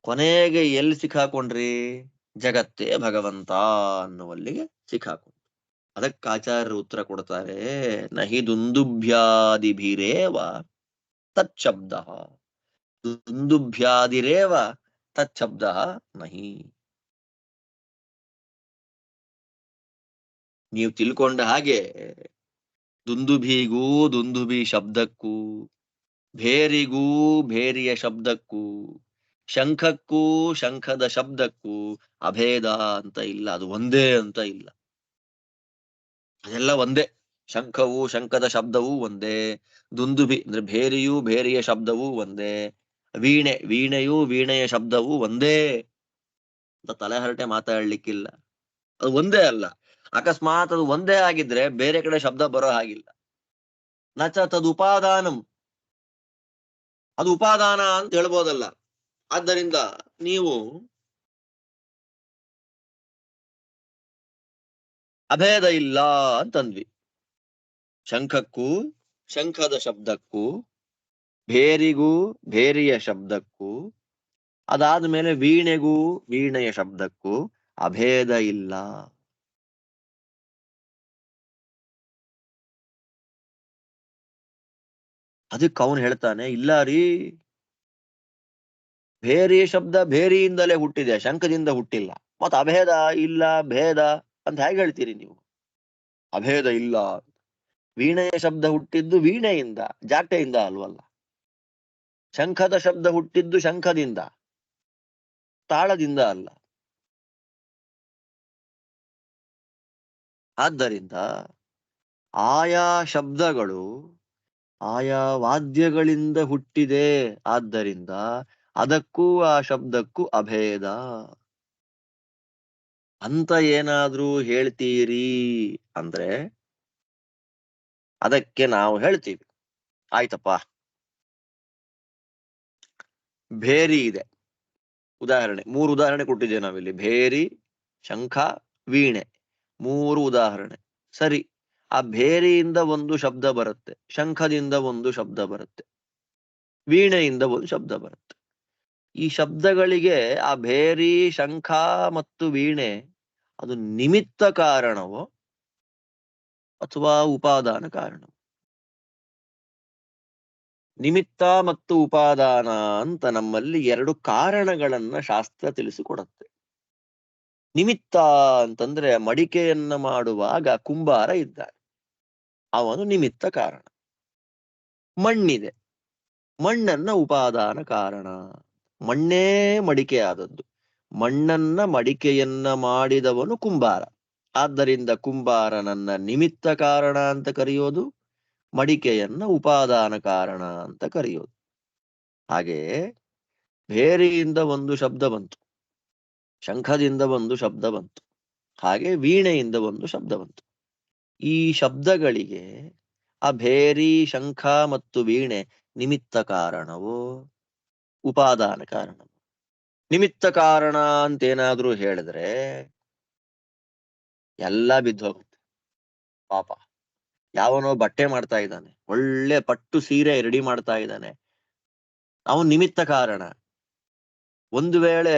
ಕೊನೆಗೆ ಎಲ್ಲಿ ಸಿಕ್ಕಾಕೊಂಡ್ರಿ? ಜಗತ್ತೇ ಭಗವಂತ ಅನ್ನುವಲ್ಲಿಗೆ ಸಿಕ್ಕಾಕೊಂಡ್ರು. ಅದಕ್ಕೆ ಆಚಾರ್ಯರು ಉತ್ತರ ಕೊಡ್ತಾರೆ, ನಹಿ ದುಂದುಭ್ಯಾದಿಭಿರೇವ ತಚ್ಛಬ್ದ, ದುಂದುಭ್ಯಾದಿರೇವ ತಚ್ಛಬ್ದ ನಹಿ. ನೀವು ತಿಳ್ಕೊಂಡ ಹಾಗೆ ದುಂದುಭಿಗೂ ದುಂದುಭಿ ಶಬ್ದಕ್ಕೂ, ಭೇರಿಗೂ ಭೇರಿಯ ಶಬ್ದಕ್ಕೂ, ಶಂಖಕ್ಕೂ ಶಂಖದ ಶಬ್ದಕ್ಕೂ ಅಭೇದ ಅಂತ ಇಲ್ಲ. ಅದು ಒಂದೇ ಅಂತ ಇಲ್ಲ. ಅದೆಲ್ಲ ಒಂದೇ. ಶಂಖವು ಶಂಖದ ಶಬ್ದವೂ ಒಂದೇ, ದುಂದುಭಿ ಅಂದ್ರೆ ಭೇರಿಯೂ ಭೇರಿಯ ಶಬ್ದವೂ ಒಂದೇ, ವೀಣೆಯೂ ವೀಣೆಯ ಶಬ್ದವೂ ಒಂದೇ ಅಂತ ತಲೆಹರಟೆ ಮಾತಾಡ್ಲಿಕ್ಕಿಲ್ಲ. ಅದು ಒಂದೇ ಅಲ್ಲ. ಅಕಸ್ಮಾತ್ ಅದು ಒಂದೇ ಆಗಿದ್ರೆ ಬೇರೆ ಕಡೆ ಶಬ್ದ ಬರೋ ಹಾಗಿಲ್ಲ. ನಚ ತದುಪಾದಾನಂ, ಅದು ಉಪಾದಾನ ಅಂತ ಹೇಳ್ಬೋದಲ್ಲ. ಆದ್ದರಿಂದ ನೀವು ಅಭೇದ ಇಲ್ಲ ಅಂತಂದ್ವಿ. ಶಂಖಕ್ಕೂ ಶಂಖದ ಶಬ್ದಕ್ಕೂ, ಭೇರಿಗೂ ಭೇರಿಯ ಶಬ್ದಕ್ಕೂ, ಅದಾದ್ಮೇಲೆ ವೀಣೆಗೂ ವೀಣೆಯ ಶಬ್ದಕ್ಕೂ ಅಭೇದ ಇಲ್ಲ. ಅದಕ್ಕೆ ಅವನು ಹೇಳ್ತಾನೆ, ಇಲ್ಲ ರೀ, ಭೇರಿಯ ಶಬ್ದ ಭೇರಿಯಿಂದಲೇ ಹುಟ್ಟಿದೆ, ಶಂಖದಿಂದ ಹುಟ್ಟಿಲ್ಲ. ಮತ್ ಅಭೇದ ಇಲ್ಲ ಭೇದ ಅಂತ ಹೇಗೆ ಹೇಳ್ತೀರಿ ನೀವು? ಅಭೇದ ಇಲ್ಲ. ವೀಣೆಯ ಶಬ್ದ ಹುಟ್ಟಿದ್ದು ವೀಣೆಯಿಂದ, ಜಾಟೆಯಿಂದ ಅಲ್ವಲ್ಲ. ಶಂಖದ ಶಬ್ದ ಹುಟ್ಟಿದ್ದು ಶಂಖದಿಂದ, ತಾಳದಿಂದ ಅಲ್ಲ. ಆದ್ದರಿಂದ ಆಯಾ ಶಬ್ದಗಳು ಆಯಾ ವಾದ್ಯಗಳಿಂದ ಹುಟ್ಟಿದೆ. ಆದ್ದರಿಂದ ಅದಕ್ಕೂ ಆ ಶಬ್ದಕ್ಕೂ ಅಭೇದ ಅಂತ ಏನಾದ್ರೂ ಹೇಳ್ತೀರಿ ಅಂದ್ರೆ ಅದಕ್ಕೆ ನಾವು ಹೇಳ್ತೀವಿ, ಆಯ್ತಪ್ಪ, ಭೇರಿ ಇದೆ. ಉದಾಹರಣೆ 3 ಉದಾಹರಣೆ ಕೊಟ್ಟಿದ್ದೇವೆ ನಾವಿಲ್ಲಿ. ಭೇರಿ, ಶಂಖ, ವೀಣೆ, 3 ಉದಾಹರಣೆ. ಸರಿ, ಆ ಭೇರಿಯಿಂದ ಒಂದು ಶಬ್ದ ಬರುತ್ತೆ, ಶಂಖದಿಂದ ಒಂದು ಶಬ್ದ ಬರುತ್ತೆ, ವೀಣೆಯಿಂದ ಒಂದು ಶಬ್ದ ಬರುತ್ತೆ. ಈ ಶಬ್ದಗಳಿಗೆ ಆ ಭೇರಿ, ಶಂಖ ಮತ್ತು ವೀಣೆ ಅದು ನಿಮಿತ್ತ ಕಾರಣವೋ ಅಥವಾ ಉಪಾದಾನ ಕಾರಣ? ನಿಮಿತ್ತ ಮತ್ತು ಉಪಾದಾನ ಅಂತ ನಮ್ಮಲ್ಲಿ 2 ಕಾರಣಗಳನ್ನ ಶಾಸ್ತ್ರ ತಿಳಿಸಿಕೊಡುತ್ತೆ. ನಿಮಿತ್ತ ಅಂತಂದ್ರೆ ಮಡಿಕೆಯನ್ನ ಮಾಡುವಾಗ ಕುಂಬಾರ ಇದ್ದಾನೆ, ಅವನು ನಿಮಿತ್ತ ಕಾರಣ. ಮಣ್ಣಿದೆ, ಮಣ್ಣನ್ನ ಉಪಾದಾನ ಕಾರಣ. ಮಣ್ಣೇ ಮಡಿಕೆ ಆದದ್ದು, ಮಣ್ಣನ್ನ ಮಡಿಕೆಯನ್ನ ಮಾಡಿದವನು ಕುಂಬಾರ. ಆದ್ದರಿಂದ ಕುಂಬಾರನನ್ನ ನಿಮಿತ್ತ ಕಾರಣ ಅಂತ ಕರೆಯೋದು, ಮಡಿಕೆಯನ್ನ ಉಪಾದಾನ ಕಾರಣ ಅಂತ ಕರೆಯೋದು. ಹಾಗೆ ಭೇರಿಯಿಂದ ಒಂದು ಶಬ್ದ ಬಂತು, ಶಂಖದಿಂದ ಒಂದು ಶಬ್ದ ಬಂತು, ಹಾಗೆ ವೀಣೆಯಿಂದ ಒಂದು ಶಬ್ದ ಬಂತು. ಈ ಶಬ್ದಗಳಿಗೆ ಆ ಭೇರಿ, ಶಂಖ ಮತ್ತು ವೀಣೆ ನಿಮಿತ್ತ ಕಾರಣವೋ ಉಪಾದಾನ ಕಾರಣವೋ? ನಿಮಿತ್ತ ಕಾರಣ ಅಂತೇನಾದ್ರೂ ಹೇಳಿದ್ರೆ ಎಲ್ಲ ಬಿದ್ದೋಗುತ್ತೆ. ಪಾಪ, ಯಾವನೋ ಬಟ್ಟೆ ಮಾಡ್ತಾ ಇದ್ದಾನೆ, ಒಳ್ಳೆ ಪಟ್ಟು ಸೀರೆ ರೆಡಿ ಮಾಡ್ತಾ ಇದ್ದಾನೆ, ಅವನು ನಿಮಿತ್ತ ಕಾರಣ. ಒಂದು ವೇಳೆ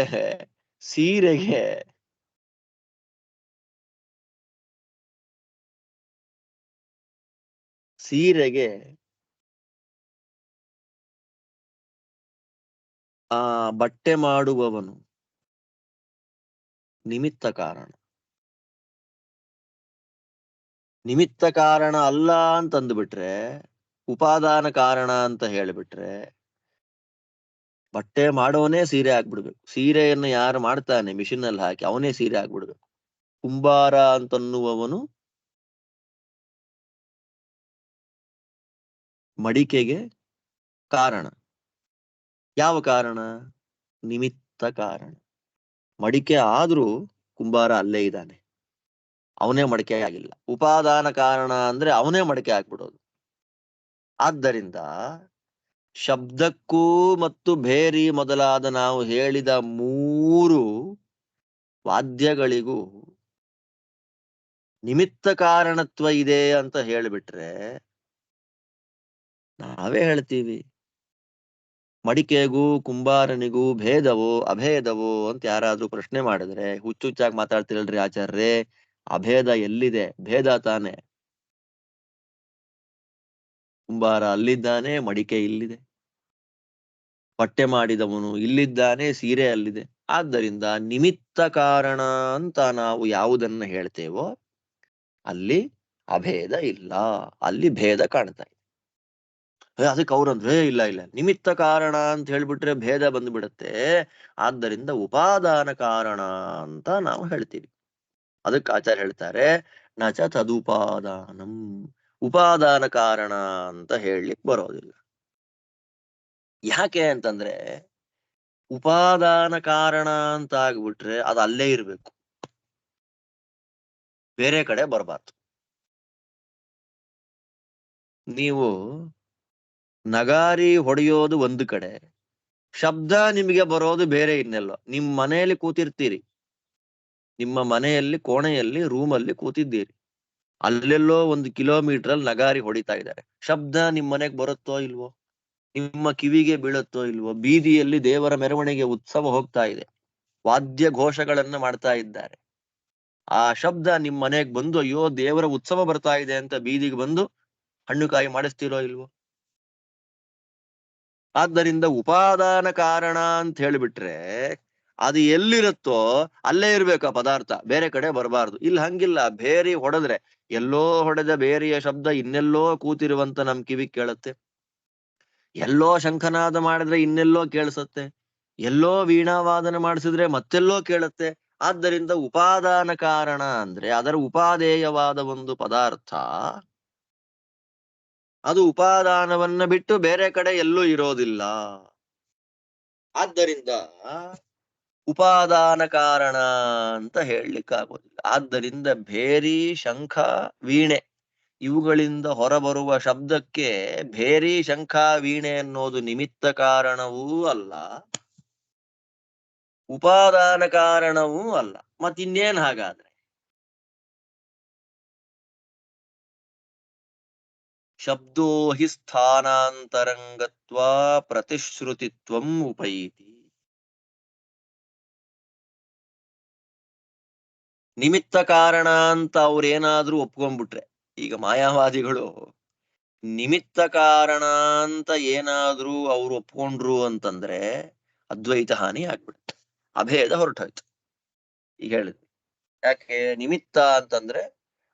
ಸೀರೆಗೆ ಸೀರೆಗೆ ಆ ಬಟ್ಟೆ ಮಾಡುವವನು ನಿಮಿತ್ತ ಕಾರಣ. ನಿಮಿತ್ತ ಕಾರಣ ಅಲ್ಲ ಅಂತಂದ್ಬಿಟ್ರೆ, ಉಪಾದಾನ ಕಾರಣ ಅಂತ ಹೇಳಿಬಿಟ್ರೆ, ಬಟ್ಟೆ ಮಾಡೋನೇ ಸೀರೆ ಆಗ್ಬಿಡ್ಬೇಕು. ಸೀರೆಯನ್ನು ಯಾರು ಮಾಡ್ತಾನೆ ಮಿಷಿನ್ ಅಲ್ಲಿ ಹಾಕಿ, ಅವನೇ ಸೀರೆ ಆಗ್ಬಿಡ್ಬೇಕು. ಕುಂಬಾರ ಅಂತನ್ನುವವನು ಮಡಿಕೆಗೆ ಕಾರಣ. ಯಾವ ಕಾರಣ? ನಿಮಿತ್ತ ಕಾರಣ. ಮಡಿಕೆ ಆದ್ರೂ ಕುಂಬಾರ ಅಲ್ಲೇ ಇದ್ದಾನೆ, ಅವನೇ ಮಡಿಕೆ ಆಗಿಲ್ಲ. ಉಪಾದಾನ ಕಾರಣ ಅಂದ್ರೆ ಅವನೇ ಮಡಿಕೆ ಆಗ್ಬಿಡೋದು. ಆದ್ದರಿಂದ ಶಬ್ದಕ್ಕೂ ಮತ್ತು ಭೇರಿ ಮೊದಲಾದ ನಾವು ಹೇಳಿದ 3 ವಾದ್ಯಗಳಿಗೂ ನಿಮಿತ್ತ ಕಾರಣತ್ವ ಇದೆ ಅಂತ ಹೇಳಿಬಿಟ್ರೆ ನಾವೇ ಹೇಳ್ತೀವಿ, ಮಡಿಕೆಗೂ ಕುಂಬಾರನಿಗೂ ಭೇದವೋ ಅಭೇದವೋ ಅಂತ ಯಾರಾದ್ರೂ ಪ್ರಶ್ನೆ ಮಾಡಿದ್ರೆ ಹುಚ್ಚುಚ್ಚಾಗಿ ಮಾತಾಡ್ತಿರಲ್ರಿ ಆಚಾರ್ಯರೇ, ಅಭೇದ ಎಲ್ಲಿದೆ? ಭೇದ ತಾನೆ. ಕುಂಬಾರ ಅಲ್ಲಿದ್ದಾನೆ, ಮಡಿಕೆ ಇಲ್ಲಿದೆ. ಬಟ್ಟೆ ಮಾಡಿದವನು ಇಲ್ಲಿದ್ದಾನೆ, ಸೀರೆ ಅಲ್ಲಿದೆ. ಆದ್ದರಿಂದ ನಿಮಿತ್ತ ಕಾರಣ ಅಂತ ನಾವು ಯಾವುದನ್ನ ಹೇಳ್ತೇವೋ ಅಲ್ಲಿ ಅಭೇದ ಇಲ್ಲ, ಅಲ್ಲಿ ಭೇದ ಕಾಣ್ತಾ ಇದೆ. ಅದಕ್ಕೆ ಅವ್ರಂದ್ರೆ ಇಲ್ಲ ಇಲ್ಲ ನಿಮಿತ್ತ ಕಾರಣ ಅಂತ ಹೇಳ್ಬಿಟ್ರೆ ಭೇದ ಬಂದ್ಬಿಡುತ್ತೆ, ಆದ್ದರಿಂದ ಉಪಾದಾನ ಕಾರಣ ಅಂತ ನಾವು ಹೇಳ್ತೀವಿ. ಅದಕ್ಕೆ ಆಚಾರ್ಯ ಹೇಳ್ತಾರೆ ನಚ ತದುಪಾದಾನಂ, ಉಪಾದಾನ ಕಾರಣ ಅಂತ ಹೇಳಲಿಕ್ಕೆ ಬರೋದಿಲ್ಲ. ಯಾಕೆ ಅಂತಂದ್ರೆ ಉಪಾದಾನ ಕಾರಣ ಅಂತ ಆಗ್ಬಿಟ್ರೆ ಅದು ಅಲ್ಲೇ ಇರ್ಬೇಕು, ಬೇರೆ ಕಡೆ ಬರಬಾರ್ದು. ನೀವು ನಗಾರಿ ಹೊಡೆಯೋದು ಒಂದು ಕಡೆ, ಶಬ್ದ ನಿಮಗೆ ಬರೋದು ಬೇರೆ ಇನ್ನೆಲ್ಲೋ. ನಿಮ್ ಮನೆಯಲ್ಲಿ ಕೂತಿರ್ತೀರಿ, ನಿಮ್ಮ ಮನೆಯಲ್ಲಿ ಕೋಣೆಯಲ್ಲಿ ರೂಮಲ್ಲಿ ಕೂತಿದ್ದೀರಿ, ಅಲ್ಲೆಲ್ಲೋ 1 ಕಿಲೋಮೀಟರ್ ಅಲ್ಲಿ ನಗಾರಿ ಹೊಡಿತಾ ಇದ್ದಾರೆ. ಶಬ್ದ ನಿಮ್ ಮನೆಗೆ ಬರುತ್ತೋ ಇಲ್ವೋ? ನಿಮ್ಮ ಕಿವಿಗೆ ಬೀಳುತ್ತೋ ಇಲ್ವೋ? ಬೀದಿಯಲ್ಲಿ ದೇವರ ಮೆರವಣಿಗೆ ಉತ್ಸವ ಹೋಗ್ತಾ ಇದೆ, ವಾದ್ಯ ಘೋಷಗಳನ್ನ ಮಾಡ್ತಾ ಇದ್ದಾರೆ. ಆ ಶಬ್ದ ನಿಮ್ ಮನೆಗೆ ಬಂದು ಅಯ್ಯೋ ದೇವರ ಉತ್ಸವ ಬರ್ತಾ ಇದೆ ಅಂತ ಬೀದಿಗೆ ಬಂದು ಹಣ್ಣು ಕಾಯಿ ಮಾಡಿಸ್ತಿರೋ ಇಲ್ವೋ? ಆದ್ದರಿಂದ ಉಪಾದಾನ ಕಾರಣ ಅಂತ ಹೇಳಿಬಿಟ್ರೆ ಅದು ಎಲ್ಲಿರುತ್ತೋ ಅಲ್ಲೇ ಇರ್ಬೇಕು ಆ ಪದಾರ್ಥ, ಬೇರೆ ಕಡೆ ಬರಬಾರ್ದು. ಇಲ್ಲಿ ಹಂಗಿಲ್ಲ, ಬೇರೆ ಹೊಡೆದ್ರೆ ಎಲ್ಲೋ ಹೊಡೆದ ಬೇರೆಯ ಶಬ್ದ ಇನ್ನೆಲ್ಲೋ ಕೂತಿರುವಂತ ನಮ್ ಕಿವಿ ಕೇಳುತ್ತೆ, ಎಲ್ಲೋ ಶಂಖನಾದ ಮಾಡಿದ್ರೆ ಇನ್ನೆಲ್ಲೋ ಕೇಳಿಸುತ್ತೆ, ಎಲ್ಲೋ ವೀಣಾವಾದನ ಮಾಡಿಸಿದ್ರೆ ಮತ್ತೆಲ್ಲೋ ಕೇಳುತ್ತೆ. ಆದ್ದರಿಂದ ಉಪಾದಾನ ಕಾರಣ ಅಂದ್ರೆ ಅದರ ಉಪಾದೇಯವಾದ ಒಂದು ಪದಾರ್ಥ, ಅದು ಉಪಾದಾನವನ್ನ ಬಿಟ್ಟು ಬೇರೆ ಕಡೆ ಎಲ್ಲೂ ಇರೋದಿಲ್ಲ. ಆದ್ದರಿಂದ ಉಪಾದಾನ ಕಾರಣ ಅಂತ ಹೇಳಲಿಕ್ಕಾಗೋದಿಲ್ಲ. ಆದ್ದರಿಂದ ಭೇರಿ, ಶಂಖ, ವೀಣೆ ಇವುಗಳಿಂದ ಹೊರಬರುವ ಶಬ್ದಕ್ಕೆ ಭೇರಿ, ಶಂಖ, ವೀಣೆ ಅನ್ನೋದು ನಿಮಿತ್ತ ಕಾರಣವೂ ಅಲ್ಲ, ಉಪಾದಾನ ಕಾರಣವೂ ಅಲ್ಲ. ಮತ್ತಿನ್ನೇನ್ ಹಾಗಾದ್ರೆ? ಶಬ್ದೋ ಹಿ ಸ್ಥಾನಾಂತರಂಗತ್ವ ಪ್ರತಿಶ್ರುತಿತ್ವಂ ಉಪೈತಿ. ನಿಮಿತ್ತ ಕಾರಣ ಅಂತ ಅವ್ರೇನಾದ್ರೂ ಒಪ್ಕೊಂಡ್ಬಿಟ್ರೆ, ಈಗ ಮಾಯಾವಾದಿಗಳು ನಿಮಿತ್ತ ಕಾರಣ ಅಂತ ಏನಾದ್ರೂ ಅವ್ರು ಒಪ್ಕೊಂಡ್ರು ಅಂತಂದ್ರೆ ಅದ್ವೈತ ಹಾನಿ ಆಗ್ಬಿಡುತ್ತೆ, ಅಭೇದ ಹೊರಟೋಯ್ತು. ಈಗ ಹೇಳಿದ್ವಿ ಯಾಕೆ ನಿಮಿತ್ತ ಅಂತಂದ್ರೆ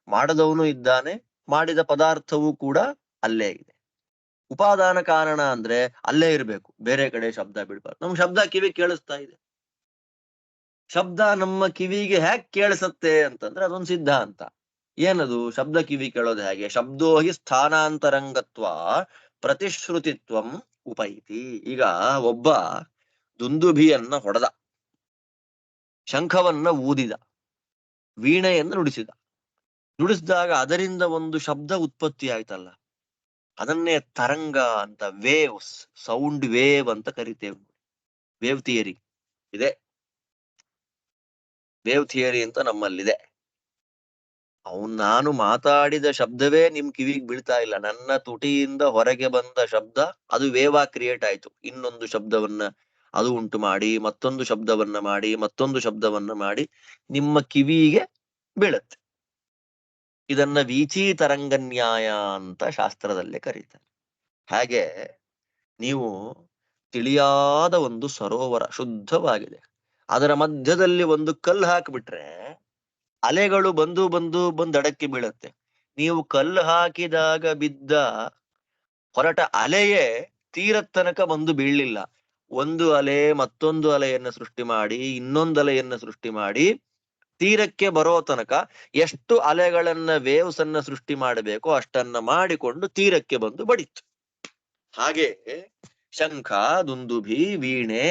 ಮಾಡದವನು ಇದ್ದಾನೆ, ಮಾಡಿದ ಪದಾರ್ಥವೂ ಕೂಡ ಅಲ್ಲೇ ಇದೆ. ಉಪಾದಾನ ಕಾರಣ ಅಂದ್ರೆ ಅಲ್ಲೇ ಇರ್ಬೇಕು, ಬೇರೆ ಕಡೆ ಶಬ್ದ ಬಿಡ್ಬಾರ್ದು. ನಮ್ ಶಬ್ದ ಕಿವಿ ಕೇಳಿಸ್ತಾ ಇದೆ, ಶಬ್ದ ನಮ್ಮ ಕಿವಿಗೆ ಹ್ಯಾಕ್ ಕೇಳಿಸತ್ತೆ ಅಂತಂದ್ರೆ ಅದೊಂದು ಸಿದ್ಧಾಂತ. ಏನದು? ಶಬ್ದ ಕಿವಿ ಕೇಳೋದು ಹೇಗೆ? ಶಬ್ದೋ ಹಿ ಸ್ಥಾನಾಂತರಂಗತ್ವ ಪ್ರತಿಶ್ರುತಿತ್ವಂ ಉಪೈತಿ. ಈಗ ಒಬ್ಬ ದುಂದುಭಿಯನ್ನ ಹೊಡೆದ, ಶಂಖವನ್ನ ಊದಿದ, ವೀಣೆಯನ್ನು ನುಡಿಸಿದ. ನುಡಿಸಿದಾಗ ಅದರಿಂದ ಒಂದು ಶಬ್ದ ಉತ್ಪತ್ತಿ ಆಯ್ತಲ್ಲ, ಅದನ್ನೇ ತರಂಗ ಅಂತ, ವೇವ್ಸ್, ಸೌಂಡ್ ವೇವ್ ಅಂತ ಕರಿತೇವೆ. ವೇವ್ ಥಿಯರಿ ಇದೆ, ವೇವ್ ಥಿಯರಿ ಅಂತ ನಮ್ಮಲ್ಲಿದೆ. ನಾನು ಮಾತಾಡಿದ ಶಬ್ದವೇ ನಿಮ್ ಕಿವಿಗೆ ಬೀಳ್ತಾ ಇಲ್ಲ, ನನ್ನ ತುಟಿಯಿಂದ ಹೊರಗೆ ಬಂದ ಶಬ್ದ ಅದು ವೇವಾ ಕ್ರಿಯೇಟ್ ಆಯ್ತು, ಇನ್ನೊಂದು ಶಬ್ದವನ್ನ ಅದು ಉಂಟು ಮಾಡಿ, ಮತ್ತೊಂದು ಶಬ್ದವನ್ನ ಮಾಡಿ, ಮತ್ತೊಂದು ಶಬ್ದವನ್ನ ಮಾಡಿ ನಿಮ್ಮ ಕಿವಿಗೆ ಬೀಳತ್ತೆ. ಇದನ್ನ ವೀಚಿ ತರಂಗ ನ್ಯಾಯ ಅಂತ ಶಾಸ್ತ್ರದಲ್ಲೇ ಕರೀತಾರೆ. ಹಾಗೆ ನೀವು ತಿಳಿಯಾದ ಒಂದು ಸರೋವರ ಶುದ್ಧವಾಗಿದೆ, ಅದರ ಮಧ್ಯದಲ್ಲಿ ಒಂದು ಕಲ್ಲು ಹಾಕಿಬಿಟ್ರೆ ಅಲೆಗಳು ಬಂದು ಬಂದು ಬಂದು ದಡಕ್ಕೆ ಬೀಳತ್ತೆ. ನೀವು ಕಲ್ಲು ಹಾಕಿದಾಗ ಬಿದ್ದ ಹೊರಟ ಅಲೆಯೇ ತೀರದ ತನಕ ಬಂದು ಬೀಳಲಿಲ್ಲ, ಒಂದು ಅಲೆ ಮತ್ತೊಂದು ಅಲೆಯನ್ನ ಸೃಷ್ಟಿ ಮಾಡಿ, ಇನ್ನೊಂದು ಅಲೆಯನ್ನ ಸೃಷ್ಟಿ ಮಾಡಿ ತೀರಕ್ಕೆ ಬರೋ ತನಕ ಎಷ್ಟು ಅಲೆಗಳನ್ನ, ವೇವ್ಸ್ ಅನ್ನ ಸೃಷ್ಟಿ ಮಾಡಬೇಕೋ ಅಷ್ಟನ್ನ ಮಾಡಿಕೊಂಡು ತೀರಕ್ಕೆ ಬಂದು ಬಡಿತು. ಹಾಗೆ ಶಂಖ, ದುಂದುಭಿ, ವೀಣೆ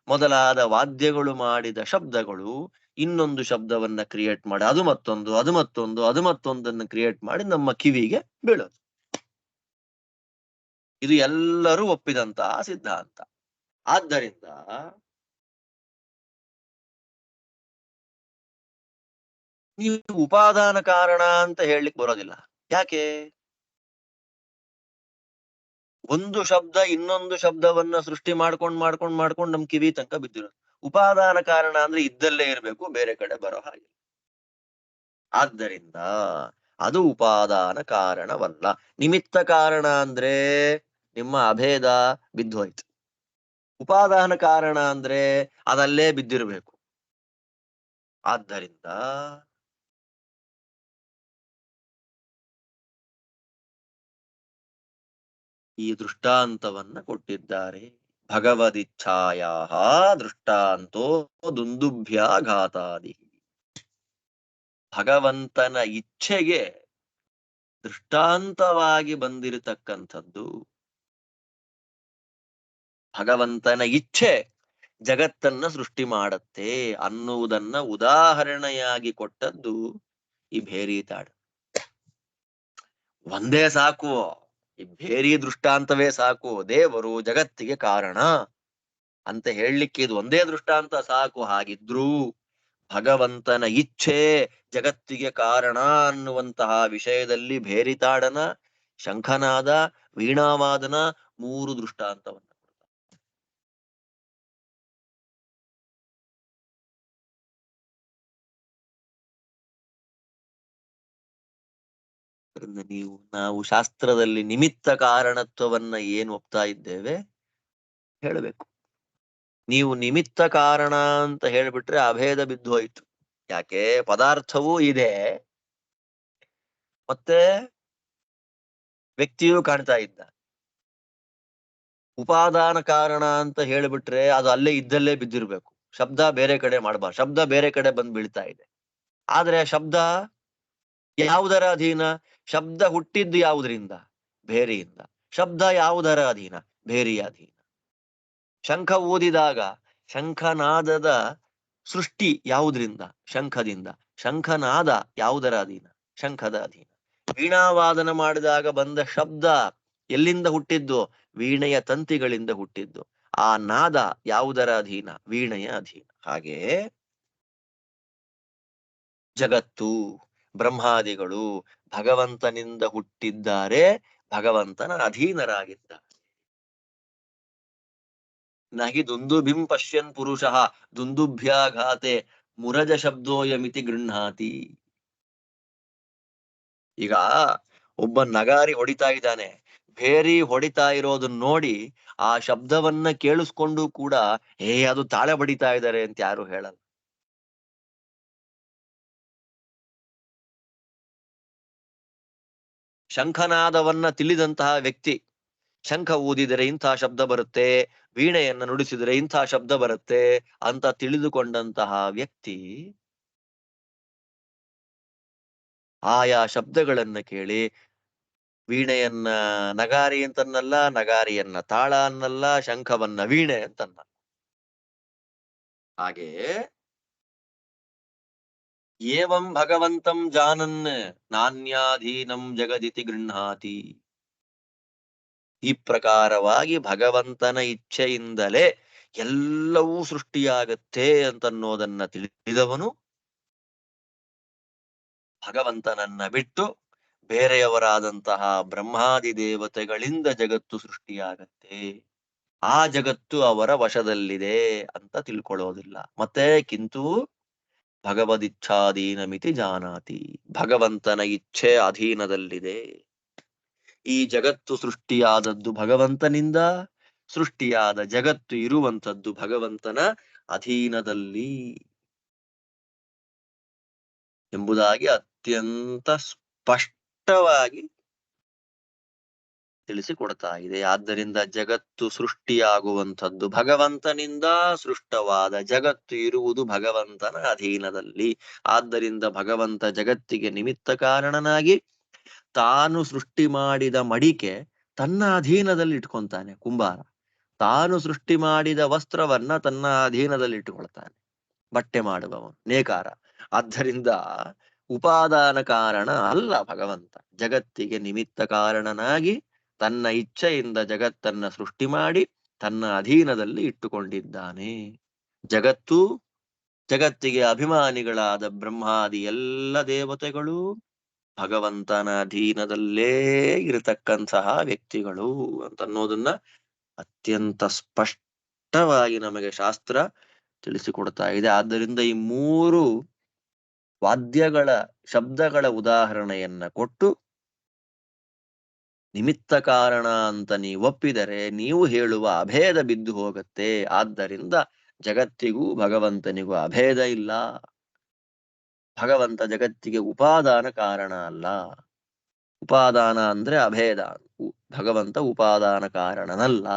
ಮೊದಲಾದ ವಾದ್ಯಗಳು ಮಾಡಿದ ಶಬ್ದಗಳು ಇನ್ನೊಂದು ಶಬ್ದವನ್ನ ಕ್ರಿಯೇಟ್ ಮಾಡಿ, ಅದು ಮತ್ತೊಂದು, ಅದು ಮತ್ತೊಂದು, ಅದು ಮತ್ತೊಂದನ್ನು ಕ್ರಿಯೇಟ್ ಮಾಡಿ ನಮ್ಮ ಕಿವಿಗೆ ಬೀಳೋದು. ಇದು ಎಲ್ಲರೂ ಒಪ್ಪಿದಂತಹ ಸಿದ್ಧಾಂತ. ಆದ್ದರಿಂದ ನೀವು ಉಪಾದಾನ ಕಾರಣ ಅಂತ ಹೇಳಲಿಕ್ಕೆ ಬರೋದಿಲ್ಲ. ಯಾಕೆ? ಒಂದು ಶಬ್ದ ಇನ್ನೊಂದು ಶಬ್ದವನ್ನ ಸೃಷ್ಟಿ ಮಾಡ್ಕೊಂಡ್ ನಮ್ ಕಿವಿ ತನಕ ಬಿದ್ದಿರೋದು. ಉಪಾದಾನ ಕಾರಣ ಅಂದ್ರೆ ಇದ್ದಲ್ಲೇ ಇರ್ಬೇಕು, ಬೇರೆ ಕಡೆ ಬರೋ ಹಾಗೆ. ಆದ್ದರಿಂದ ಅದು ಉಪಾದಾನ ಕಾರಣವಲ್ಲ. ನಿಮಿತ್ತ ಕಾರಣ ಅಂದ್ರೆ ನಿಮ್ಮ ಅಭೇದ ಬಿದ್ದೋಯ್ತು. ಉಪಾದಾನ ಕಾರಣ ಅಂದ್ರೆ ಅದಲ್ಲೇ ಬಿದ್ದಿರ್ಬೇಕು. ಆದ್ದರಿಂದ ಈ ದೃಷ್ಟಾಂತವನ್ನ ಕೊಟ್ಟಿದ್ದಾರೆ. ಭಗವದಿಚ್ಛಾಯಾ ದೃಷ್ಟಾಂತೋ ದುಂದುಭ್ಯಾಘಾತಾದಿ. ಭಗವಂತನ ಇಚ್ಛೆಗೆ ದೃಷ್ಟಾಂತವಾಗಿ ಬಂದಿರತಕ್ಕಂಥದ್ದು. ಭಗವಂತನ ಇಚ್ಛೆ ಜಗತ್ತನ್ನ ಸೃಷ್ಟಿ ಮಾಡತ್ತೆ ಅನ್ನುವುದನ್ನ ಉದಾಹರಣೆಯಾಗಿ ಕೊಟ್ಟದ್ದು ಈ ಭೇರಿ ತಾಡು. ಒಂದೇ ಸಾಕು, ಈ ಭೇರಿ ದೃಷ್ಟಾಂತವೇ ಸಾಕು, ದೇವರು ಜಗತ್ತಿಗೆ ಕಾರಣ ಅಂತ ಹೇಳಲಿಕ್ಕೆ ಇದು ಒಂದೇ ದೃಷ್ಟಾಂತ ಸಾಕು. ಹಾಗಿದ್ರೂ ಭಗವಂತನ ಇಚ್ಛೆ ಜಗತ್ತಿಗೆ ಕಾರಣ ಅನ್ನುವಂತಹ ವಿಷಯದಲ್ಲಿ ಭೇರಿತಾಡನ, ಶಂಖನಾದ, ವೀಣಾವಾದನ 3 ದೃಷ್ಟಾಂತವನ್ನ ನಾವು ಶಾಸ್ತ್ರದಲ್ಲಿ ನಿಮಿತ್ತ ಕಾರಣತ್ವವನ್ನ ಏನು ಒಪ್ತಾ ಇದ್ದೇವೆ ಹೇಳಬೇಕು. ನೀವು ನಿಮಿತ್ತ ಕಾರಣ ಅಂತ ಹೇಳ್ಬಿಟ್ರೆ ಅಭೇದ ಬಿದ್ದು ಹೋಯ್ತು. ಯಾಕೆ? ಪದಾರ್ಥವೂ ಇದೆ, ಮತ್ತೆ ವ್ಯಕ್ತಿಯೂ ಕಾಣ್ತಾ ಇದ್ದ. ಉಪಾದಾನ ಕಾರಣ ಅಂತ ಹೇಳಿಬಿಟ್ರೆ ಅದು ಅಲ್ಲೇ ಇದ್ದಲ್ಲೇ ಬಿದ್ದಿರ್ಬೇಕು, ಶಬ್ದ ಬೇರೆ ಕಡೆ ಮಾಡಬಾರ್ದು. ಶಬ್ದ ಬೇರೆ ಕಡೆ ಬಂದು ಬೀಳ್ತಾ ಇದೆ. ಆದ್ರೆ ಶಬ್ದ ಯಾವುದರ ಅಧೀನ? ಶಬ್ದ ಹುಟ್ಟಿದ್ದು ಯಾವುದರಿಂದ? ಭೇರಿಯಿಂದ. ಶಬ್ದ ಯಾವುದರ ಅಧೀನ? ಭೇರಿಯ ಅಧೀನ. ಶಂಖ ಊದಿದಾಗ ಶಂಖನಾದದ ಸೃಷ್ಟಿ ಯಾವುದರಿಂದ? ಶಂಖದಿಂದ. ಶಂಖನಾದ ಯಾವುದರ ಅಧೀನ? ಶಂಖದ ಅಧೀನ. ವೀಣಾವಾದನ ಮಾಡಿದಾಗ ಬಂದ ಶಬ್ದ ಎಲ್ಲಿಂದ ಹುಟ್ಟಿದ್ದು? ವೀಣೆಯ ತಂತಿಗಳಿಂದ ಹುಟ್ಟಿದ್ದು. ಆ ನಾದ ಯಾವುದರ ಅಧೀನ? ವೀಣೆಯ ಅಧೀನ. ಹಾಗೆ ಜಗತ್ತು, ಬ್ರಹ್ಮಾದಿಗಳು ಭಗವಂತನಿಂದ ಹುಟ್ಟಿದ್ದಾರೆ, ಭಗವಂತನ ಅಧೀನರಾಗಿದ್ದಾರೆ. ನಹಿ ದುಂದುಭಿಂ ಪಶ್ಯನ್ ಪುರುಷಃ ದುಂದುಭ್ಯಾಘಾತೆ ಮುರಜ ಶಬ್ದೋಯಮಿತಿ ಗೃಹಾತಿ. ಈಗ ಒಬ್ಬ ನಗಾರಿ ಹೊಡಿತಾ ಇದ್ದಾನೆ, ಭೇರಿ ಹೊಡಿತಾ ಇರೋದನ್ನ ನೋಡಿ ಆ ಶಬ್ದವನ್ನ ಕೇಳಿಸ್ಕೊಂಡು ಕೂಡ ಅದು ತಾಳೆ ಬಡಿತಾ ಇದ್ದಾರೆ ಅಂತ ಯಾರು ಹೇಳಲ್ಲ. ಶಂಖನಾದವನ್ನ ತಿಳಿದಂತಹ ವ್ಯಕ್ತಿ ಶಂಖ ಊದಿದರೆ ಇಂಥ ಶಬ್ದ ಬರುತ್ತೆ, ವೀಣೆಯನ್ನ ನುಡಿಸಿದರೆ ಇಂಥ ಶಬ್ದ ಬರುತ್ತೆ ಅಂತ ತಿಳಿದುಕೊಂಡಂತಹ ವ್ಯಕ್ತಿ ಆಯಾ ಶಬ್ದಗಳನ್ನ ಕೇಳಿ ವೀಣೆಯನ್ನ ನಗಾರಿ ಅಂತನ್ನಲ್ಲ, ನಗಾರಿಯನ್ನ ತಾಳ ಅನ್ನಲ್ಲ, ಶಂಖವನ್ನ ವೀಣೆ ಅಂತನ್ನ. ಹಾಗೆ ಏವಂ ಭಗವಂತಂ ಜಾನನ್ ನಾನ್ಯಾಧೀನಂ ಜಗದಿತಿ ಗೃಹಾತಿ. ಈ ಪ್ರಕಾರವಾಗಿ ಭಗವಂತನ ಇಚ್ಛೆಯಿಂದಲೇ ಎಲ್ಲವೂ ಸೃಷ್ಟಿಯಾಗತ್ತೆ ಅಂತನ್ನೋದನ್ನ ತಿಳಿದವನು ಭಗವಂತನನ್ನ ಬಿಟ್ಟು ಬೇರೆಯವರಾದಂತಹ ಬ್ರಹ್ಮಾದಿ ದೇವತೆಗಳಿಂದ ಜಗತ್ತು ಸೃಷ್ಟಿಯಾಗತ್ತೆ, ಆ ಜಗತ್ತು ಅವರ ವಶದಲ್ಲಿದೆ ಅಂತ ತಿಳ್ಕೊಳ್ಳೋದಿಲ್ಲ. ಮತ್ತೆ ಕಿಂತು ಭಗವದಿಚ್ಛಾಧೀನಮಿತಿ ಜಾನಾತಿ, ಭಗವಂತನ ಇಚ್ಛೆ ಅಧೀನದಲ್ಲಿದೆ. ಈ ಜಗತ್ತು ಸೃಷ್ಟಿಯಾದದ್ದು ಭಗವಂತನಿಂದ, ಸೃಷ್ಟಿಯಾದ ಜಗತ್ತು ಇರುವಂತದ್ದು ಭಗವಂತನ ಅಧೀನದಲ್ಲಿ ಎಂಬುದಾಗಿ ಅತ್ಯಂತ ಸ್ಪಷ್ಟವಾಗಿ ತಿಳಿಸಿಕೊಡ್ತಾ ಇದೆ. ಆದ್ದರಿಂದ ಜಗತ್ತು ಸೃಷ್ಟಿಯಾಗುವಂಥದ್ದು ಭಗವಂತನಿಂದ, ಸೃಷ್ಟವಾದ ಜಗತ್ತು ಇರುವುದು ಭಗವಂತನ ಅಧೀನದಲ್ಲಿ. ಆದ್ದರಿಂದ ಭಗವಂತ ಜಗತ್ತಿಗೆ ನಿಮಿತ್ತ ಕಾರಣನಾಗಿ ತಾನು ಸೃಷ್ಟಿ ಮಾಡಿದ ಮಡಿಕೆ ತನ್ನ ಅಧೀನದಲ್ಲಿ ಇಟ್ಕೊಂತಾನೆ ಕುಂಬಾರ. ತಾನು ಸೃಷ್ಟಿ ಮಾಡಿದ ವಸ್ತ್ರವನ್ನ ತನ್ನ ಅಧೀನದಲ್ಲಿ ಇಟ್ಟುಕೊಳ್ತಾನೆ ಬಟ್ಟೆ ಮಾಡುವವನು ನೇಕಾರ. ಆದ್ದರಿಂದ ಉಪಾದಾನ ಕಾರಣ ಅಲ್ಲ ಭಗವಂತ, ಜಗತ್ತಿಗೆ ನಿಮಿತ್ತ ಕಾರಣನಾಗಿ ತನ್ನ ಇಚ್ಛೆಯಿಂದ ಜಗತ್ತನ್ನ ಸೃಷ್ಟಿ ಮಾಡಿ ತನ್ನ ಅಧೀನದಲ್ಲಿ ಇಟ್ಟುಕೊಂಡಿದ್ದಾನೆ. ಜಗತ್ತು, ಜಗತ್ತಿಗೆ ಅಭಿಮಾನಿಗಳಾದ ಬ್ರಹ್ಮಾದಿ ಎಲ್ಲ ದೇವತೆಗಳು ಭಗವಂತನ ಅಧೀನದಲ್ಲೇ ಇರತಕ್ಕಂತಹ ವ್ಯಕ್ತಿಗಳು ಅಂತನ್ನೋದನ್ನ ಅತ್ಯಂತ ಸ್ಪಷ್ಟವಾಗಿ ನಮಗೆ ಶಾಸ್ತ್ರ ತಿಳಿಸಿಕೊಡ್ತಾ ಇದೆ. ಆದ್ದರಿಂದ ಈ ಮೂರು ವಾದ್ಯಗಳ ಶಬ್ದಗಳ ಉದಾಹರಣೆಯನ್ನ ಕೊಟ್ಟು ನಿಮಿತ್ತ ಕಾರಣ ಅಂತ ನೀವು ಒಪ್ಪಿದರೆ ನೀವು ಹೇಳುವ ಅಭೇದ ಬಿದ್ದು ಹೋಗುತ್ತೆ. ಆದ್ದರಿಂದ ಜಗತ್ತಿಗೂ ಭಗವಂತನಿಗೂ ಅಭೇದ ಇಲ್ಲ. ಭಗವಂತ ಜಗತ್ತಿಗೆ ಉಪಾದಾನ ಕಾರಣ ಅಲ್ಲ. ಉಪಾದಾನ ಅಂದ್ರೆ ಅಭೇದ. ಭಗವಂತ ಉಪಾದಾನ ಕಾರಣನಲ್ಲ,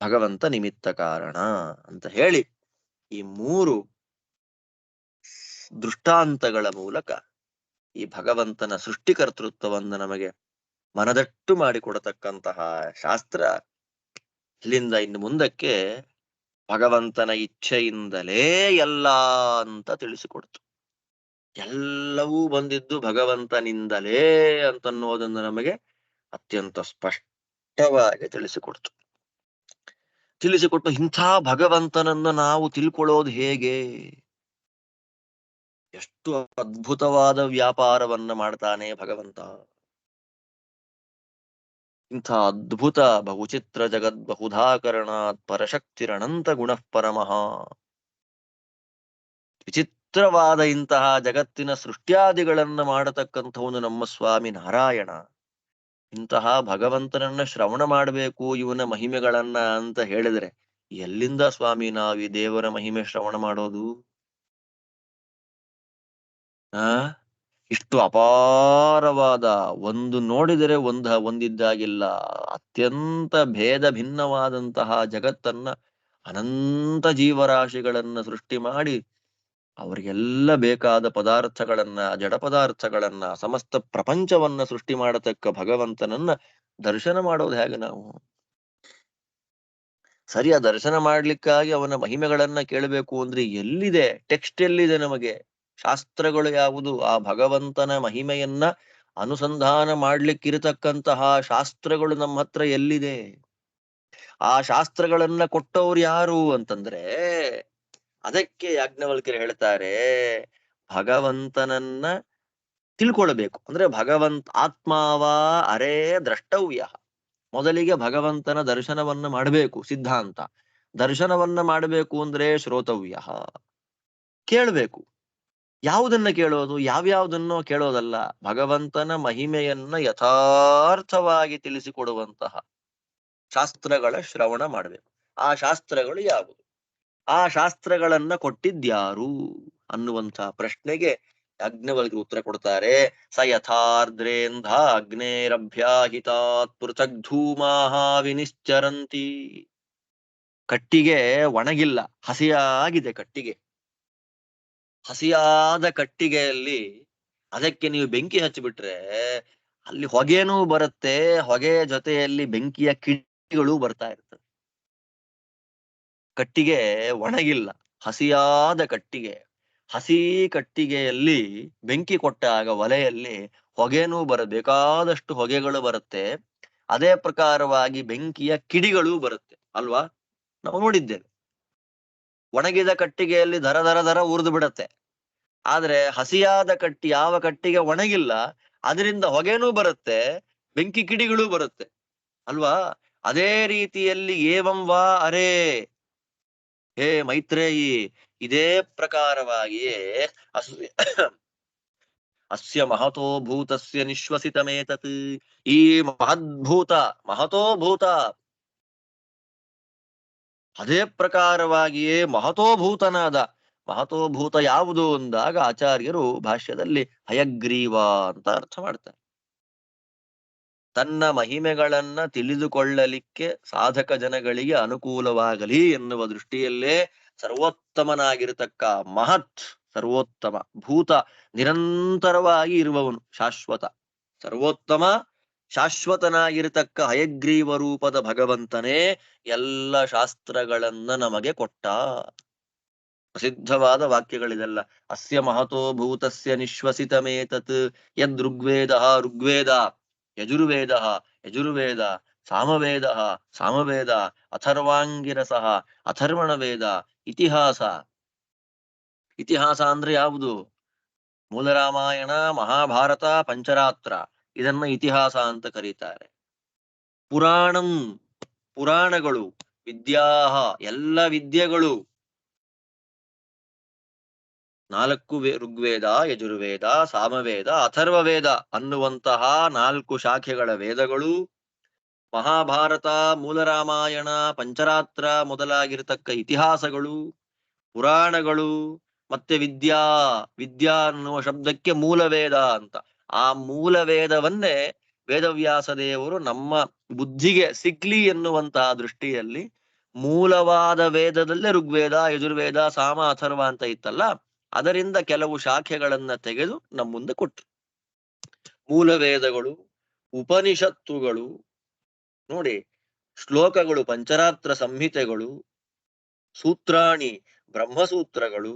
ಭಗವಂತ ನಿಮಿತ್ತ ಕಾರಣ ಅಂತ ಹೇಳಿ ಈ ಮೂರು ದೃಷ್ಟಾಂತಗಳ ಮೂಲಕ ಈ ಭಗವಂತನ ಸೃಷ್ಟಿಕರ್ತೃತ್ವವನ್ನು ನಮಗೆ ಮನದಟ್ಟು ಮಾಡಿಕೊಡತಕ್ಕಂತಹ ಶಾಸ್ತ್ರ ಇಲ್ಲಿಂದ ಇನ್ನು ಮುಂದಕ್ಕೆ ಭಗವಂತನ ಇಚ್ಛೆಯಿಂದಲೇ ಎಲ್ಲ ಅಂತ ತಿಳಿಸಿಕೊಡ್ತು. ಎಲ್ಲವೂ ಬಂದಿದ್ದು ಭಗವಂತನಿಂದಲೇ ಅಂತನ್ನೋದನ್ನು ನಮಗೆ ಅತ್ಯಂತ ಸ್ಪಷ್ಟವಾಗಿ ತಿಳಿಸಿಕೊಟ್ಟು ಇಂಥ ಭಗವಂತನನ್ನು ನಾವು ತಿಳ್ಕೊಳ್ಳೋದು ಹೇಗೆ? ಎಷ್ಟು ಅದ್ಭುತವಾದ ವ್ಯಾಪಾರವನ್ನ ಮಾಡ್ತಾನೆ ಭಗವಂತ. ಇಂಥ ಅದ್ಭುತ ಬಹುಚಿತ್ರ ಜಗದ್ ಬಹುಧಾಕರಣಾತ್ ಪರಶಕ್ತಿರಣಂತ ಗುಣಃ ಪರಮಃ. ವಿಚಿತ್ರವಾದ ಇಂತಹ ಜಗತ್ತಿನ ಸೃಷ್ಟ್ಯಾದಿಗಳನ್ನ ಮಾಡತಕ್ಕಂಥವನು ನಮ್ಮ ಸ್ವಾಮಿ ನಾರಾಯಣ. ಇಂತಹ ಭಗವಂತನನ್ನ ಶ್ರವಣ ಮಾಡಬೇಕು ಇವನ ಮಹಿಮೆಗಳನ್ನ ಅಂತ ಹೇಳಿದ್ರೆ ಎಲ್ಲಿಂದ ಸ್ವಾಮಿ ನಾವಿ ದೇವರ ಮಹಿಮೆ ಶ್ರವಣ ಮಾಡೋದು? ಇಷ್ಟು ಅಪಾರವಾದ, ಒಂದು ನೋಡಿದರೆ ಒಂದಿದ್ದಾಗಿಲ್ಲ, ಅತ್ಯಂತ ಭೇದ ಭಿನ್ನವಾದಂತಹ ಜಗತ್ತನ್ನ, ಅನಂತ ಜೀವರಾಶಿಗಳನ್ನ ಸೃಷ್ಟಿ ಮಾಡಿ ಅವರಿಗೆಲ್ಲ ಬೇಕಾದ ಪದಾರ್ಥಗಳನ್ನ, ಜಡ ಪದಾರ್ಥಗಳನ್ನ, ಸಮಸ್ತ ಪ್ರಪಂಚವನ್ನ ಸೃಷ್ಟಿ ಮಾಡತಕ್ಕ ಭಗವಂತನನ್ನ ದರ್ಶನ ಮಾಡೋದು ಹೇಗೆ ನಾವು? ಸರಿ, ಆ ದರ್ಶನ ಮಾಡ್ಲಿಕ್ಕಾಗಿ ಅವನ ಮಹಿಮೆಗಳನ್ನ ಕೇಳಬೇಕು ಅಂದ್ರೆ ಎಲ್ಲಿದೆ? ಟೆಕ್ಸ್ಟ್ ಎಲ್ಲಿದೆ? ನಮಗೆ ಶಾಸ್ತ್ರಗಳು ಯಾವುದು? ಆ ಭಗವಂತನ ಮಹಿಮೆಯನ್ನ ಅನುಸಂಧಾನ ಮಾಡ್ಲಿಕ್ಕಿರತಕ್ಕಂತಹ ಶಾಸ್ತ್ರಗಳು ನಮ್ಮ ಹತ್ರ ಎಲ್ಲಿದೆ? ಆ ಶಾಸ್ತ್ರಗಳನ್ನ ಕೊಟ್ಟವ್ರು ಯಾರು ಅಂತಂದ್ರೆ ಅದಕ್ಕೆ ಯಾಜ್ಞವಲ್ಕ್ಯರು ಹೇಳ್ತಾರೆ, ಭಗವಂತನನ್ನ ತಿಳ್ಕೊಳ್ಬೇಕು ಅಂದ್ರೆ ಆತ್ಮಾವ ಅರೇ ದ್ರಷ್ಟವ್ಯ. ಮೊದಲಿಗೆ ಭಗವಂತನ ದರ್ಶನವನ್ನ ಮಾಡಬೇಕು, ಸಿದ್ಧಾಂತ. ದರ್ಶನವನ್ನ ಮಾಡಬೇಕು ಅಂದ್ರೆ ಶ್ರೋತವ್ಯ, ಕೇಳಬೇಕು. ಯಾವುದನ್ನ ಕೇಳೋದು? ಯಾವ್ಯಾವುದನ್ನೋ ಕೇಳೋದಲ್ಲ, ಭಗವಂತನ ಮಹಿಮೆಯನ್ನ ಯಥಾರ್ಥವಾಗಿ ತಿಳಿಸಿಕೊಡುವಂತಹ ಶಾಸ್ತ್ರಗಳ ಶ್ರವಣ ಮಾಡಬೇಕು. ಆ ಶಾಸ್ತ್ರಗಳು ಯಾವುದು? ಆ ಶಾಸ್ತ್ರಗಳನ್ನ ಕೊಟ್ಟಿದ್ಯಾರು ಅನ್ನುವಂತಹ ಪ್ರಶ್ನೆಗೆ ಯಾಜ್ಞವಲ್ಕ್ಯರು ಉತ್ತರ ಕೊಡ್ತಾರೆ. ಸ ಯಥಾರ್ದ್ರೇಂಧ ಅಗ್ನೇರಭ್ಯಾಹಿತಾತ್ ಪೃಥಕ್ ಧೂಮಾಹ ವಿನಿಶ್ಚರಂತಿ. ಕಟ್ಟಿಗೆ ಒಣಗಿಲ್ಲ, ಹಸಿಯಾಗಿದೆ ಕಟ್ಟಿಗೆ. ಹಸಿಯಾದ ಕಟ್ಟಿಗೆಯಲ್ಲಿ ಅದಕ್ಕೆ ನೀವು ಬೆಂಕಿ ಹಚ್ಚಿಬಿಟ್ರೆ ಅಲ್ಲಿ ಹೊಗೆನೂ ಬರುತ್ತೆ, ಹೊಗೆಯ ಜೊತೆಯಲ್ಲಿ ಬೆಂಕಿಯ ಕಿಡಿಗಳು ಬರ್ತಾ ಇರ್ತದೆ. ಕಟ್ಟಿಗೆ ಒಣಗಿಲ್ಲ, ಹಸಿಯಾದ ಕಟ್ಟಿಗೆ. ಹಸಿ ಕಟ್ಟಿಗೆಯಲ್ಲಿ ಬೆಂಕಿ ಕೊಟ್ಟಾಗ ಒಲೆಯಲ್ಲಿ ಹೊಗೆನೂ ಬೇಕಾದಷ್ಟು ಹೊಗೆಗಳು ಬರುತ್ತೆ. ಅದೇ ಪ್ರಕಾರವಾಗಿ ಬೆಂಕಿಯ ಕಿಡಿಗಳು ಬರುತ್ತೆ ಅಲ್ವಾ? ನಾವು ನೋಡಿದ್ದೇವೆ. ಒಣಗಿದ ಕಟ್ಟಿಗೆಯಲ್ಲಿ ಧರ ಧರ ಧರ ಉರಿದು ಬಿಡತ್ತೆ. ಆದ್ರೆ ಹಸಿಯಾದ ಯಾವ ಕಟ್ಟಿಗೆ ಒಣಗಿಲ್ಲ ಅದರಿಂದ ಹೊಗೆನೂ ಬರುತ್ತೆ, ಬೆಂಕಿ ಕಿಡಿಗಳು ಬರುತ್ತೆ ಅಲ್ವಾ? ಅದೇ ರೀತಿಯಲ್ಲಿ ಏವಂ ವಾ ಅರೇ ಹೇ ಮೈತ್ರೇಯಿ, ಇದೇ ಪ್ರಕಾರವಾಗಿಯೇ ಅಸ್ಯ ಮಹತೋ ಭೂತಸ್ಯ ನಿಶ್ವಸಿತಮೇತತ್. ಈ ಮಹತೋ ಭೂತ ಅದೇ ಪ್ರಕಾರವಾಗಿಯೇ ಮಹತೋಭೂತನಾದ. ಮಹತೋಭೂತ ಯಾವುದು ಅಂದಾಗ ಆಚಾರ್ಯರು ಭಾಷ್ಯದಲ್ಲಿ ಹಯಗ್ರೀವ ಅಂತ ಅರ್ಥ ಮಾಡ್ತಾರೆ. ತನ್ನ ಮಹಿಮೆಗಳನ್ನ ತಿಳಿದುಕೊಳ್ಳಲಿಕ್ಕೆ ಸಾಧಕ ಜನಗಳಿಗೆ ಅನುಕೂಲವಾಗಲಿ ಎನ್ನುವ ದೃಷ್ಟಿಯಲ್ಲೇ ಸರ್ವೋತ್ತಮನಾಗಿರತಕ್ಕ ಮಹತ್, ಸರ್ವೋತ್ತಮ ಭೂತ, ನಿರಂತರವಾಗಿ ಇರುವವನು, ಶಾಶ್ವತ, ಸರ್ವೋತ್ತಮ ಶಾಶ್ವತನಾಗಿರತಕ್ಕ ಹಯಗ್ರೀವ ರೂಪದ ಭಗವಂತನೇ ಎಲ್ಲ ಶಾಸ್ತ್ರಗಳನ್ನ ನಮಗೆ ಕೊಟ್ಟ. ಪ್ರಸಿದ್ಧವಾದ ವಾಕ್ಯಗಳಿದೆಲ್ಲ. ಅಸ್ಯ ಮಹತೋ ಭೂತಸ್ಯ ನಿಶ್ವಸಿತಮೇತತ್ ಯದ್ ಋಗ್ವೇದ ಯಜುರ್ವೇದ ಯಜುರ್ವೇದ ಸಾಮವೇದ ಸಾಮವೇದ ಅಥರ್ವಾಂಗಿರಸಃ ಅಥರ್ವಣ ವೇದ ಇತಿಹಾಸ. ಇತಿಹಾಸ ಅಂದ್ರೆ ಯಾವುದು? ಮೂಲ ರಾಮಾಯಣ, ಮಹಾಭಾರತ, ಪಂಚರಾತ್ರ ಇದನ್ನ ಇತಿಹಾಸ ಅಂತ ಕರೀತಾರೆ. ಪುರಾಣಂ, ಪುರಾಣಗಳು, ವಿದ್ಯಾಹ ಎಲ್ಲ ವಿದ್ಯೆಗಳು, 4 ಋಗ್ವೇದ, ಯಜುರ್ವೇದ, ಸಾಮವೇದ, ಅಥರ್ವವೇದ ಅನ್ನುವಂತಹ 4 ಶಾಖೆಗಳ ವೇದಗಳು, ಮಹಾಭಾರತ, ಮೂಲ ರಾಮಾಯಣ, ಪಂಚರಾತ್ರ ಮೊದಲಾಗಿರತಕ್ಕ ಇತಿಹಾಸಗಳು, ಪುರಾಣಗಳು, ಮತ್ತೆ ವಿದ್ಯಾ, ವಿದ್ಯಾ ಅನ್ನುವ ಶಬ್ದಕ್ಕೆ ಮೂಲವೇದ ಅಂತ. ಆ ಮೂಲವೇದವನ್ನೇ ವೇದವ್ಯಾಸ ದೇವರು ನಮ್ಮ ಬುದ್ಧಿಗೆ ಸಿಗ್ಲಿ ಎನ್ನುವಂತಹ ದೃಷ್ಟಿಯಲ್ಲಿ ಮೂಲವಾದ ವೇದದಲ್ಲೇ ಋಗ್ವೇದ, ಯಜುರ್ವೇದ, ಸಾಮ, ಅಥರ್ವ ಅಂತ ಇತ್ತಲ್ಲ, ಅದರಿಂದ ಕೆಲವು ಶಾಖೆಗಳನ್ನ ತೆಗೆದು ನಮ್ಮ ಮುಂದೆ ಕೊಟ್ಟರು. ಮೂಲವೇದಗಳು, ಉಪನಿಷತ್ತುಗಳು, ನೋಡಿ, ಶ್ಲೋಕಗಳು, ಪಂಚರಾತ್ರ ಸಂಹಿತೆಗಳು, ಸೂತ್ರಾಣಿ, ಬ್ರಹ್ಮಸೂತ್ರಗಳು,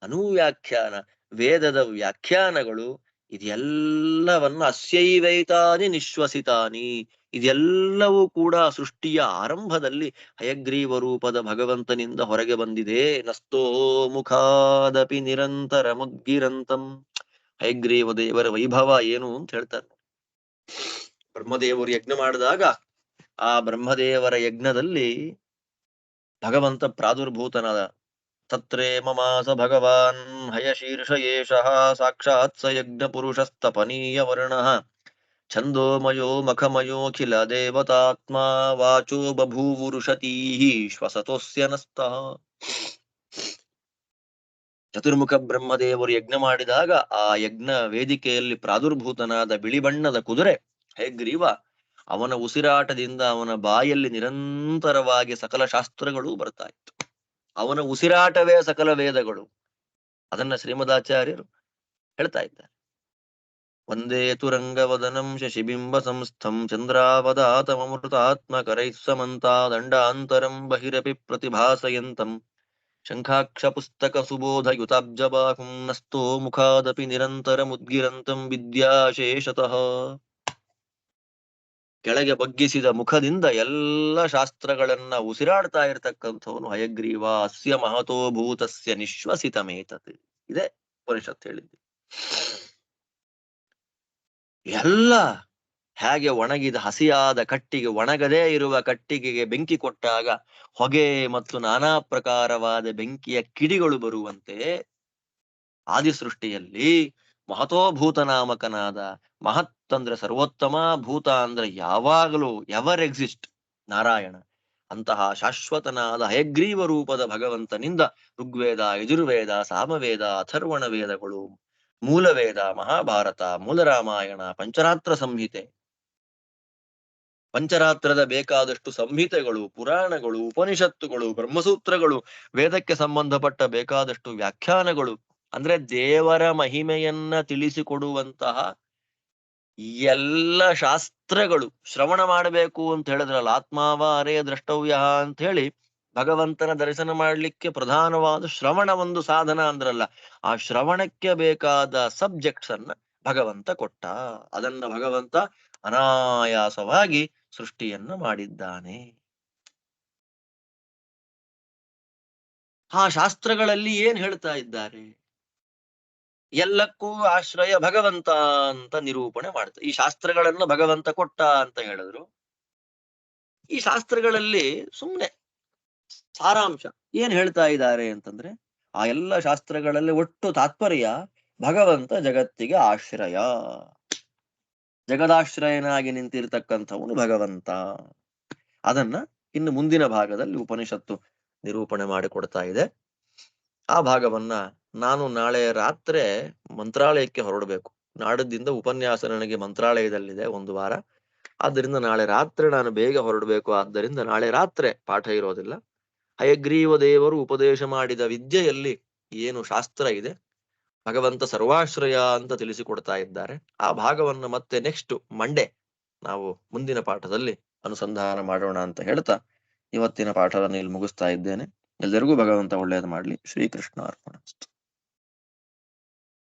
ಅನುವ್ಯಾಖ್ಯಾನ, ವೇದದ ವ್ಯಾಖ್ಯಾನಗಳು, ಇದೆಲ್ಲವನ್ನ ಅಸ್ಯೈವೈತಾನಿ ನಿಶ್ವಸಿತಾನಿ, ಇದೆಲ್ಲವೂ ಕೂಡ ಸೃಷ್ಟಿಯ ಆರಂಭದಲ್ಲಿ ಹಯಗ್ರೀವ ರೂಪದ ಭಗವಂತನಿಂದ ಹೊರಗೆ ಬಂದಿದೆ. ನಸ್ತೋ ಮುಖಾದಪಿ ನಿರಂತರ ಮುದ್ಗಿರಂತಂ. ಹಯಗ್ರೀವ ದೇವರ ವೈಭವ ಏನು ಅಂತ ಹೇಳ್ತಾರೆ. ಬ್ರಹ್ಮದೇವರು ಯಜ್ಞ ಮಾಡಿದಾಗ ಆ ಬ್ರಹ್ಮದೇವರ ಯಜ್ಞದಲ್ಲಿ ಭಗವಂತ ಪ್ರಾದುರ್ಭೂತನಾದ. ತತ್ರೇ ಮಮಾಸ ಭಗವಾನ್ ಹಯಶೀರ್ಷ ಏಷಃ ಸಾಕ್ಷಾತ್ ಸ ಯಜ್ಞ ಪುರುಷಸ್ತಪನೀಯ ವರ್ಣಃ ಛಂದೋಮಯೋ ಮಖಮಯೋಖಿಲ ದೇವತಾತ್ಮ ವಾಚೋ ಬಭೂವುರುಷತೀಃ ಶ್ವಸತೋಸ್ಯ ನಸ್ತಃ. ಚತುರ್ಮುಖ ಬ್ರಹ್ಮದೇವರು ಯಜ್ಞ ಮಾಡಿದಾಗ ಆ ಯಜ್ಞ ವೇದಿಕೆಯಲ್ಲಿ ಪ್ರಾದುರ್ಭೂತನಾದ ಬಿಳಿ ಬಣ್ಣದ ಕುದುರೆ ಹಯಗ್ರೀವ, ಅವನ ಉಸಿರಾಟದಿಂದ ಅವನ ಬಾಯಲ್ಲಿ ನಿರಂತರವಾಗಿ ಸಕಲ ಶಾಸ್ತ್ರಗಳು ಬರ್ತಾ ಇತ್ತು. ಅವನ ಉಸಿರಾಟವೇ ಸಕಲ ವೇದಗಳು. ಅದನ್ನ ಶ್ರೀಮದಾಚಾರ್ಯರು ಹೇಳ್ತಾ ಇದ್ದಾರೆ. ವಂದೇ ತುರಂಗವದನಂ ಶಶಿಬಿಂಬ ಸಂಸ್ಥಂ ಚಂದ್ರಾವದಾತಮೃತಾತ್ಮಕರೈಃ ಸಮಂತಾದಂಡಾಂತರಂ ಬಹಿರಪಿ ಪ್ರತಿಭಾಸಯಂತಂ ಶಂಖಾಕ್ಷ ಪುಸ್ತಕ ಸುಬೋಧಯುತಾಬ್ಜಬಾಹುಂ ನಸ್ತೋ ಮುಖಾದಪಿ ನಿರಂತರಮುದ್ಗಿರಂತಂ ವಿದ್ಯಾಶೇಷತಃ. ಕೆಳಗೆ ಬಗ್ಗಿಸಿದ ಮುಖದಿಂದ ಎಲ್ಲ ಶಾಸ್ತ್ರಗಳನ್ನ ಉಸಿರಾಡ್ತಾ ಇರತಕ್ಕಂಥವನು ಹಯಗ್ರೀವ. ಅಸ್ಯ ಮಹತೋ ಭೂತಸ್ಯ ನಿಶ್ವಸಿತಮೇತತ್. ಇದೆ ಉಪನಿಷತ್ ಹೇಳಿದ್ದು. ಎಲ್ಲ ಹೇಗೆ ಒಣಗಿದ ಹಸಿಯಾದ ಕಟ್ಟಿಗೆ, ಒಣಗದೇ ಇರುವ ಕಟ್ಟಿಗೆಗೆ ಬೆಂಕಿ ಕೊಟ್ಟಾಗ ಹೊಗೆ ಮತ್ತು ನಾನಾ ಪ್ರಕಾರವಾದ ಬೆಂಕಿಯ ಕಿಡಿಗಳು ಬರುವಂತೆ ಆದಿಸೃಷ್ಟಿಯಲ್ಲಿ ಮಹತೋಭೂತನಾಮಕನಾದ, ಮಹತ್ ಅಂದ್ರೆ ಸರ್ವೋತ್ತಮ, ಭೂತ ಅಂದ್ರೆ ಯಾವಾಗಲೂ ಎವರ್ ಎಕ್ಸಿಸ್ಟ್ ನಾರಾಯಣ, ಅಂತಹ ಶಾಶ್ವತನಾದ ಹಯಗ್ರೀವ ರೂಪದ ಭಗವಂತನಿಂದ ಋಗ್ವೇದ, ಯಜುರ್ವೇದ, ಸಾಮವೇದ, ಅಥರ್ವಣ ವೇದಗಳು, ಮೂಲವೇದ, ಮಹಾಭಾರತ, ಮೂಲ ರಾಮಾಯಣ, ಪಂಚರಾತ್ರ ಸಂಹಿತೆ, ಪಂಚರಾತ್ರದ ಬೇಕಾದಷ್ಟು ಸಂಹಿತೆಗಳು, ಪುರಾಣಗಳು, ಉಪನಿಷತ್ತುಗಳು, ಬ್ರಹ್ಮಸೂತ್ರಗಳು, ವೇದಕ್ಕೆ ಸಂಬಂಧಪಟ್ಟ ಬೇಕಾದಷ್ಟು ವ್ಯಾಖ್ಯಾನಗಳು, ಅಂದ್ರೆ ದೇವರ ಮಹಿಮೆಯನ್ನ ತಿಳಿಸಿಕೊಡುವಂತಹ ಎಲ್ಲ ಶಾಸ್ತ್ರಗಳು. ಶ್ರವಣ ಮಾಡಬೇಕು ಅಂತ ಹೇಳಿದ್ರಲ್ಲ, ಆತ್ಮಾವ ಅರೇ ದ್ರಷ್ಟವ್ಯ ಅಂತ ಹೇಳಿ ಭಗವಂತನ ದರ್ಶನ ಮಾಡ್ಲಿಕ್ಕೆ ಪ್ರಧಾನವಾದ ಶ್ರವಣ ಒಂದು ಸಾಧನ ಅಂದ್ರಲ್ಲ, ಆ ಶ್ರವಣಕ್ಕೆ ಬೇಕಾದ ಸಬ್ಜೆಕ್ಟ್ಸ್ ಅನ್ನ ಭಗವಂತ ಕೊಟ್ಟ. ಅದನ್ನ ಭಗವಂತ ಅನಾಯಾಸವಾಗಿ ಸೃಷ್ಟಿಯನ್ನ ಮಾಡಿದ್ದಾನೆ. ಆ ಶಾಸ್ತ್ರಗಳಲ್ಲಿ ಏನ್ ಹೇಳ್ತಾ ಇದ್ದಾರೆ? ಎಲ್ಲಕ್ಕೂ ಆಶ್ರಯ ಭಗವಂತ ಅಂತ ನಿರೂಪಣೆ ಮಾಡ್ತಾರೆ. ಈ ಶಾಸ್ತ್ರಗಳನ್ನ ಭಗವಂತ ಕೊಟ್ಟ ಅಂತ ಹೇಳಿದ್ರು. ಈ ಶಾಸ್ತ್ರಗಳಲ್ಲಿ ಸುಮ್ನೆ ಸಾರಾಂಶ ಏನ್ ಹೇಳ್ತಾ ಇದ್ದಾರೆ ಅಂತಂದ್ರೆ, ಆ ಎಲ್ಲ ಶಾಸ್ತ್ರಗಳಲ್ಲಿ ಒಟ್ಟು ತಾತ್ಪರ್ಯ ಭಗವಂತ ಜಗತ್ತಿಗೆ ಆಶ್ರಯ, ಜಗದಾಶ್ರಯನಾಗಿ ನಿಂತಿರ್ತಕ್ಕಂಥವನು ಭಗವಂತ. ಅದನ್ನ ಇನ್ನು ಮುಂದಿನ ಭಾಗದಲ್ಲಿ ಉಪನಿಷತ್ತು ನಿರೂಪಣೆ ಮಾಡಿಕೊಡ್ತಾ ಇದೆ. ಆ ಭಾಗವನ್ನ ನಾನು ನಾಳೆ ರಾತ್ರಿ ಮಂತ್ರಾಲಯಕ್ಕೆ ಹೊರಡಬೇಕು. ನಾಡದಿಂದ ಉಪನ್ಯಾಸ ನನಗೆ ಮಂತ್ರಾಲಯದಲ್ಲಿದೆ ಒಂದು ವಾರ. ಆದ್ದರಿಂದ ನಾಳೆ ರಾತ್ರಿ ನಾನು ಬೇಗ ಹೊರಡಬೇಕು. ಆದ್ದರಿಂದ ನಾಳೆ ರಾತ್ರಿ ಪಾಠ ಇರೋದಿಲ್ಲ. ಹಯಗ್ರೀವ ದೇವರು ಉಪದೇಶ ಮಾಡಿದ ವಿದ್ಯೆಯಲ್ಲಿ ಏನು ಶಾಸ್ತ್ರ ಇದೆ, ಭಗವಂತ ಸರ್ವಾಶ್ರಯ ಅಂತ ತಿಳಿಸಿಕೊಡ್ತಾ ಇದ್ದಾರೆ. ಆ ಭಾಗವನ್ನು ಮತ್ತೆ ನೆಕ್ಸ್ಟ್ ಮಂಡೇ ನಾವು ಮುಂದಿನ ಪಾಠದಲ್ಲಿ ಅನುಸಂಧಾನ ಮಾಡೋಣ ಅಂತ ಹೇಳ್ತಾ ಇವತ್ತಿನ ಪಾಠವನ್ನು ಇಲ್ಲಿ ಮುಗಿಸ್ತಾ ಇದ್ದೇನೆ. ಎಲ್ಲರಿಗೂ ಭಗವಂತ ಒಳ್ಳೆಯದು ಮಾಡಲಿ. ಶ್ರೀಕೃಷ್ಣ ಅರ್ಪಣ.